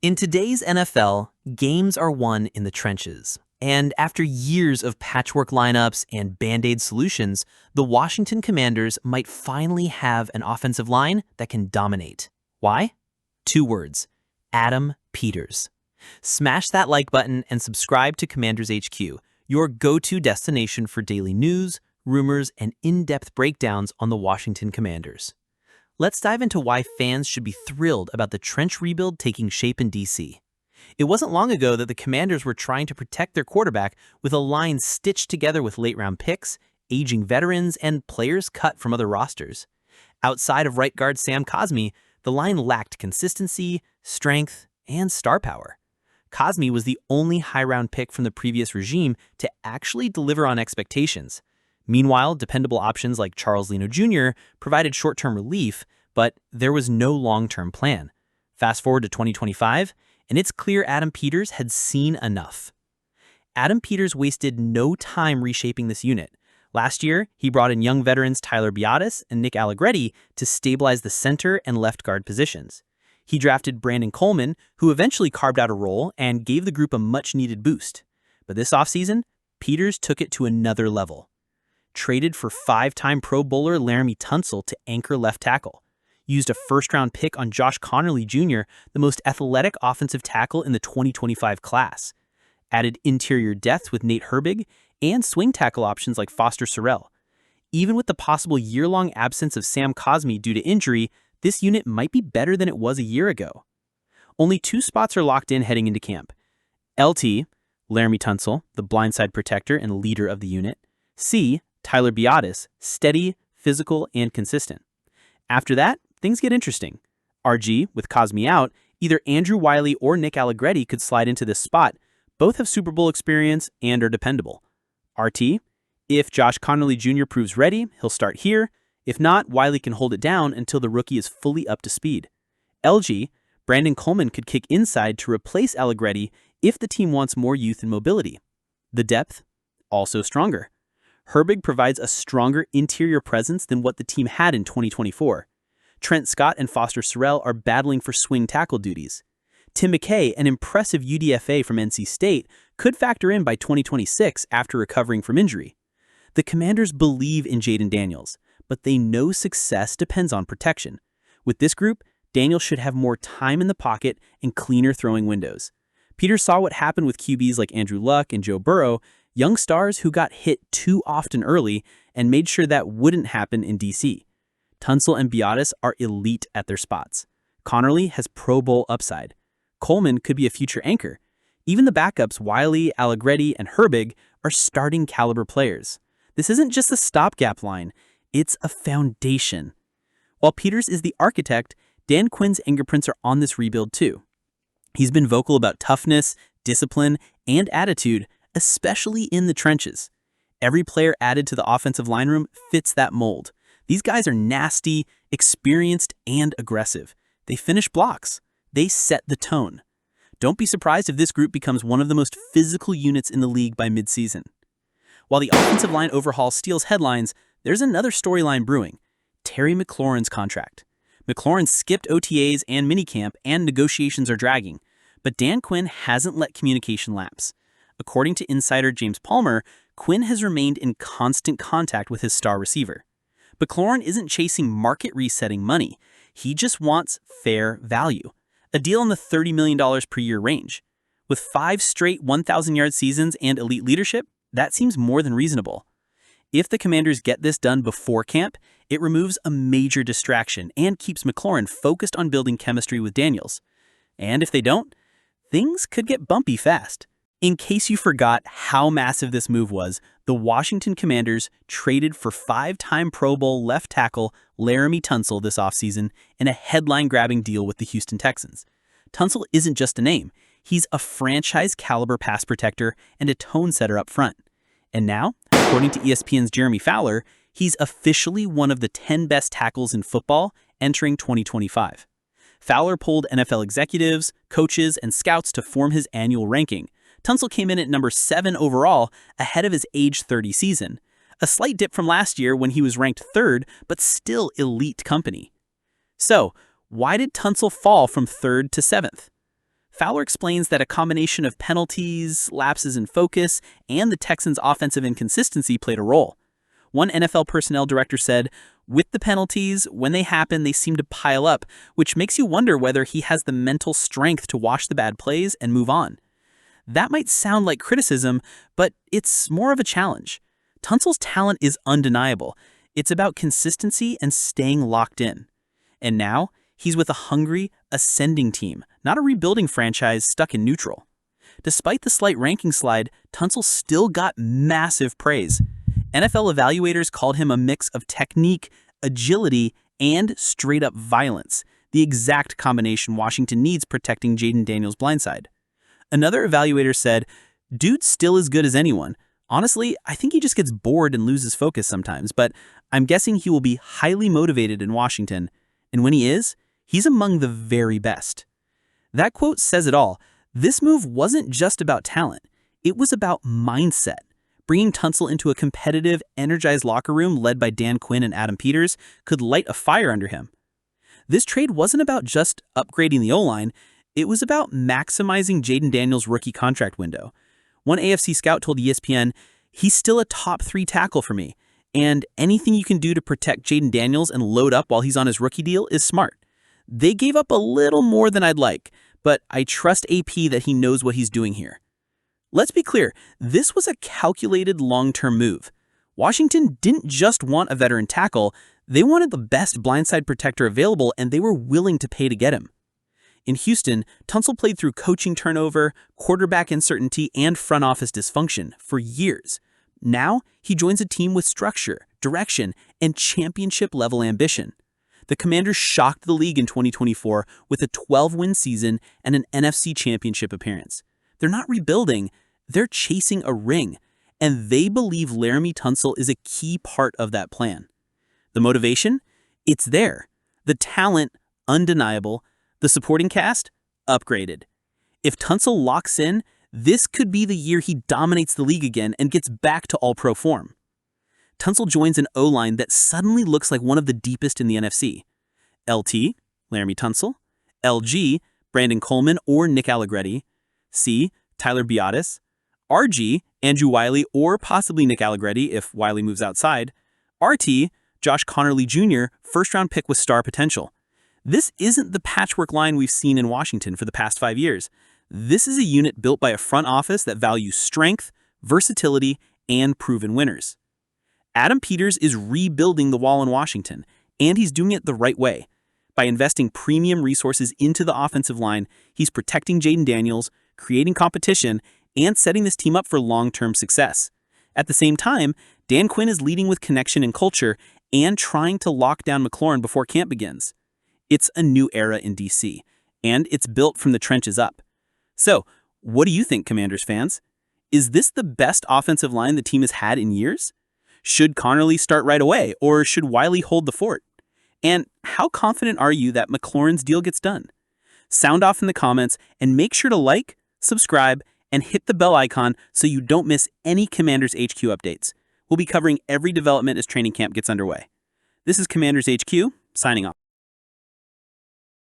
In today's NFL, games are won in the trenches. And after years of patchwork lineups and band-aid solutions, the Washington Commanders might finally have an offensive line that can dominate. Why? Two words: Adam Peters. Smash that like button and subscribe to Commanders HQ, your go-to destination for daily news, rumors, and in-depth breakdowns on the Washington Commanders. Let's dive into why fans should be thrilled about the trench rebuild taking shape in DC. It wasn't long ago that the Commanders were trying to protect their quarterback with a line stitched together with late-round picks, aging veterans, and players cut from other rosters. Outside of right guard Sam Cosmi, the line lacked consistency, strength, and star power. Cosmi was the only high-round pick from the previous regime to actually deliver on expectations. Meanwhile, dependable options like Charles Leno Jr. provided short-term relief, but there was no long-term plan. Fast forward to 2025, and it's clear Adam Peters had seen enough. Adam Peters wasted no time reshaping this unit. Last year, he brought in young veterans Tyler Biadasz and Nick Allegretti to stabilize the center and left guard positions. He drafted Brandon Coleman, who eventually carved out a role and gave the group a much-needed boost. But this offseason, Peters took it to another level. Traded for five-time Pro Bowler Laremy Tunsil to anchor left tackle. Used a first-round pick on Josh Conerly Jr., the most athletic offensive tackle in the 2025 class. Added interior depth with Nate Herbig and swing tackle options like Foster Sarell. Even with the possible year-long absence of Sam Cosmi due to injury, this unit might be better than it was a year ago. Only two spots are locked in heading into camp. LT, Laremy Tunsil, the blindside protector and leader of the unit. C, Tyler Biadasz, steady, physical, and consistent. After that, things get interesting. RG, with Cosmi out, either Andrew Wiley or Nick Allegretti could slide into this spot. Both have Super Bowl experience and are dependable. RT, if Josh Conerly Jr. proves ready, he'll start here. If not, Wiley can hold it down until the rookie is fully up to speed. LG, Brandon Coleman could kick inside to replace Allegretti if the team wants more youth and mobility. The depth, also stronger. Herbig provides a stronger interior presence than what the team had in 2024. Trent Scott and Foster Sarell are battling for swing tackle duties. Tim McKay, an impressive UDFA from NC State, could factor in by 2026 after recovering from injury. The Commanders believe in Jayden Daniels, but they know success depends on protection. With this group, Daniels should have more time in the pocket and cleaner throwing windows. Peters saw what happened with QBs like Andrew Luck and Joe Burrow, young stars who got hit too often early, and made sure that wouldn't happen in DC. Tunsil and Biadasz are elite at their spots. Conerly has Pro Bowl upside. Coleman could be a future anchor. Even the backups Wiley, Allegretti, and Herbig are starting caliber players. This isn't just a stopgap line, it's a foundation. While Peters is the architect, Dan Quinn's fingerprints are on this rebuild too. He's been vocal about toughness, discipline, and attitude, especially in the trenches. Every player added to the offensive line room fits that mold. These guys are nasty, experienced, and aggressive. They finish blocks. They set the tone. Don't be surprised if this group becomes one of the most physical units in the league by midseason. While the offensive line overhaul steals headlines, there's another storyline brewing: Terry McLaurin's contract. McLaurin skipped OTAs and minicamp, and negotiations are dragging. But Dan Quinn hasn't let communication lapse. According to insider James Palmer, Quinn has remained in constant contact with his star receiver. McLaurin isn't chasing market resetting money. He just wants fair value. A deal in the $30 million per year range. With 5 straight 1,000-yard seasons and elite leadership, that seems more than reasonable. If the Commanders get this done before camp, it removes a major distraction and keeps McLaurin focused on building chemistry with Daniels. And if they don't, things could get bumpy fast. In case you forgot how massive this move was, the Washington Commanders traded for 5-time Pro Bowl left tackle Laremy Tunsil this offseason in a headline-grabbing deal with the Houston Texans. Tunsil isn't just a name. He's a franchise-caliber pass protector and a tone setter up front. And now, according to ESPN's Jeremy Fowler, he's officially one of the 10 best tackles in football entering 2025. Fowler polled NFL executives, coaches, and scouts to form his annual ranking. Tunsil came in at number 7 overall, ahead of his age 30 season. A slight dip from last year when he was ranked 3rd, but still elite company. So, why did Tunsil fall from 3rd to 7th? Fowler explains that a combination of penalties, lapses in focus, and the Texans' offensive inconsistency played a role. One NFL personnel director said, "With the penalties, when they happen, they seem to pile up, which makes you wonder whether he has the mental strength to wash the bad plays and move on." That might sound like criticism, but it's more of a challenge. Tunsil's talent is undeniable. It's about consistency and staying locked in. And now, he's with a hungry, ascending team, not a rebuilding franchise stuck in neutral. Despite the slight ranking slide, Tunsil still got massive praise. NFL evaluators called him a mix of technique, agility, and straight-up violence, the exact combination Washington needs protecting Jayden Daniels' blindside. Another evaluator said, "Dude's still as good as anyone. Honestly, I think he just gets bored and loses focus sometimes, but I'm guessing he will be highly motivated in Washington, and when he is, he's among the very best." That quote says it all. This move wasn't just about talent. It was about mindset. Bringing Tunsil into a competitive, energized locker room led by Dan Quinn and Adam Peters could light a fire under him. This trade wasn't about just upgrading the O-line. It was about maximizing Jayden Daniels' rookie contract window. One AFC scout told ESPN, "He's still a top 3 tackle for me, and anything you can do to protect Jayden Daniels and load up while he's on his rookie deal is smart. They gave up a little more than I'd like, but I trust AP that he knows what he's doing here." Let's be clear, this was a calculated long-term move. Washington didn't just want a veteran tackle, they wanted the best blindside protector available, and they were willing to pay to get him. In Houston, Tunsil played through coaching turnover, quarterback uncertainty, and front office dysfunction for years. Now, he joins a team with structure, direction, and championship-level ambition. The Commanders shocked the league in 2024 with a 12-win season and an NFC championship appearance. They're not rebuilding, they're chasing a ring, and they believe Laremy Tunsil is a key part of that plan. The motivation? It's there. The talent? Undeniable. The supporting cast? Upgraded. If Tunsil locks in, this could be the year he dominates the league again and gets back to all-pro form. Tunsil joins an O-line that suddenly looks like one of the deepest in the NFC. LT, Laremy Tunsil. LG, Brandon Coleman or Nick Allegretti. C, Tyler Biadasz. RG, Andrew Wiley or possibly Nick Allegretti if Wiley moves outside. RT, Josh Connerly Jr., first-round pick with star potential. This isn't the patchwork line we've seen in Washington for the past 5 years. This is a unit built by a front office that values strength, versatility, and proven winners. Adam Peters is rebuilding the wall in Washington, and he's doing it the right way. By investing premium resources into the offensive line, he's protecting Jayden Daniels, creating competition, and setting this team up for long-term success. At the same time, Dan Quinn is leading with connection and culture and trying to lock down McLaurin before camp begins. It's a new era in DC, and it's built from the trenches up. So, what do you think, Commanders fans? Is this the best offensive line the team has had in years? Should Connerly start right away, or should Wiley hold the fort? And how confident are you that McLaurin's deal gets done? Sound off in the comments, and make sure to like, subscribe, and hit the bell icon so you don't miss any Commanders HQ updates. We'll be covering every development as training camp gets underway. This is Commanders HQ, signing off.